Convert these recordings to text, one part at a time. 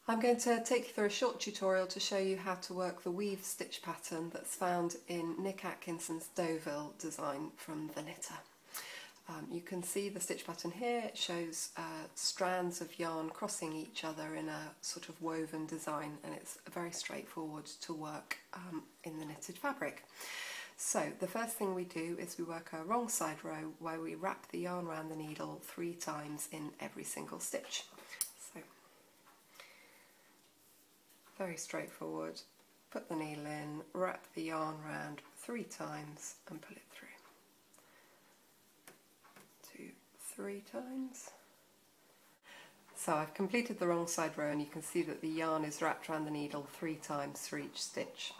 I'm going to take you through a short tutorial to show you how to work the weave stitch pattern that's found in Nick Atkinson's Deauville design from The Knitter. You can see the stitch pattern here. It shows strands of yarn crossing each other in a sort of woven design, and it's very straightforward to work in the knitted fabric. So the first thing we do is we work a wrong side row where we wrap the yarn around the needle 3 times in every single stitch. So very straightforward. Put the needle in, wrap the yarn around 3 times and pull it through. 2, 3 times. So I've completed the wrong side row, and you can see that the yarn is wrapped around the needle 3 times for each stitch.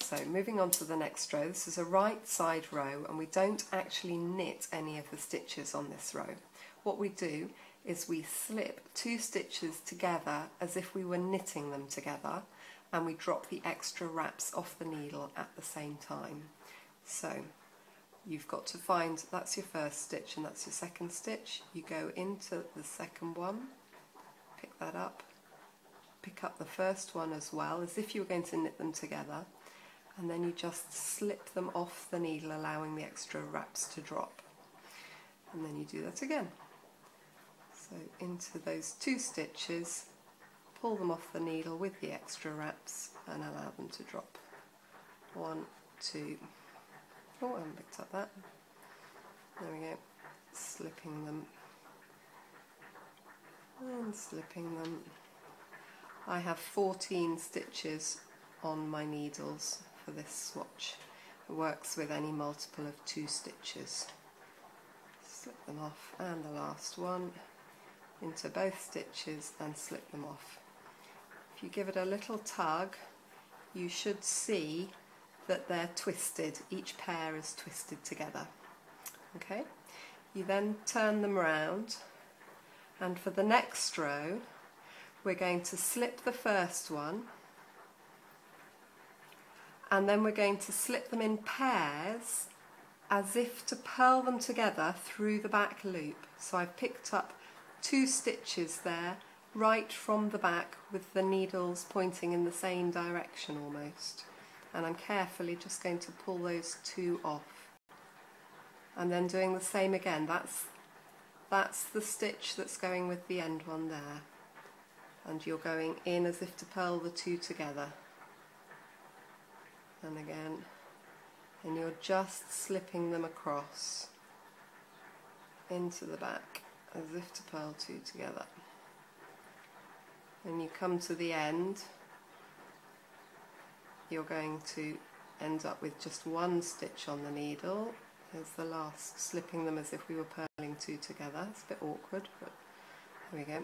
So moving on to the next row, this is a right side row, and we don't actually knit any of the stitches on this row. What we do is we slip 2 stitches together as if we were knitting them together, and we drop the extra wraps off the needle at the same time. So you've got to find, that's your first stitch and that's your second stitch. You go into the second one, pick that up, pick up the first one as well, as if you were going to knit them together, and then you just slip them off the needle, allowing the extra wraps to drop. And then you do that again. So into those 2 stitches, pull them off the needle with the extra wraps and allow them to drop. 1, 2, oh, I haven't picked up that. There we go. Slipping them and slipping them. I have 14 stitches on my needles for this swatch. It works with any multiple of 2 stitches. Slip them off, and the last one into both stitches and slip them off. If you give it a little tug, you should see that they're twisted. Each pair is twisted together. Okay, you then turn them round, and for the next row we're going to slip the first one, and then we're going to slip them in pairs as if to purl them together through the back loop. So I've picked up 2 stitches there right from the back with the needles pointing in the same direction almost, and I'm carefully just going to pull those 2 off, and then doing the same again. That's the stitch that's going with the end one there, and you're going in as if to purl the 2 together, and again, and you're just slipping them across into the back as if to purl 2 together. When you come to the end, you're going to end up with just 1 stitch on the needle. There's the last, slipping them as if we were purling 2 together. It's a bit awkward, but there we go.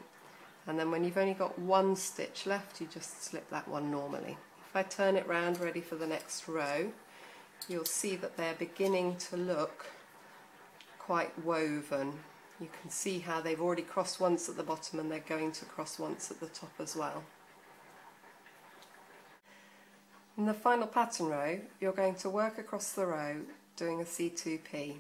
And then when you've only got 1 stitch left, you just slip that one normally. If I turn it round ready for the next row, you'll see that they're beginning to look quite woven. You can see how they've already crossed once at the bottom, and they're going to cross once at the top as well. In the final pattern row, you're going to work across the row doing a C2P.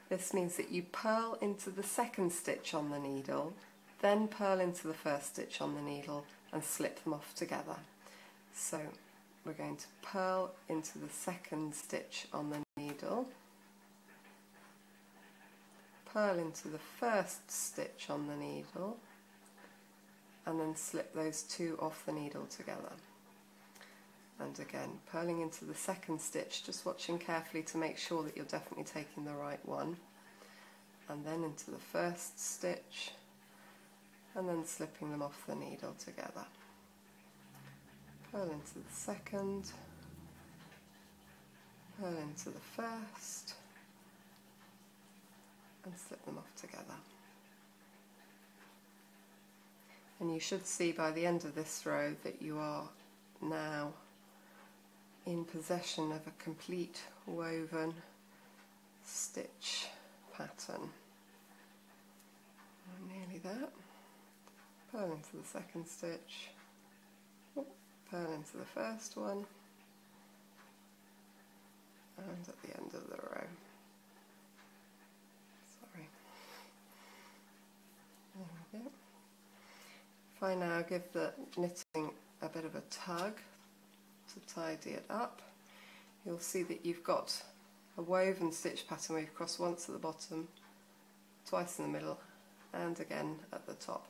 This means that you purl into the second stitch on the needle, then purl into the first stitch on the needle and slip them off together. So we're going to purl into the second stitch on the needle, purl into the first stitch on the needle, and then slip those 2 off the needle together. And again, purling into the second stitch, just watching carefully to make sure that you're definitely taking the right one, and then into the first stitch, and then slipping them off the needle together. Purl into the second, purl into the first, and slip them off together. And you should see by the end of this row that you are now in possession of a complete woven stitch pattern. I'm nearly there. Purl into the second stitch, purl into the first one, and at the end of the row. Sorry. There we go. If I now give the knitting a bit of a tug to tidy it up, you'll see that you've got a woven stitch pattern where you've crossed once at the bottom, twice in the middle, and again at the top.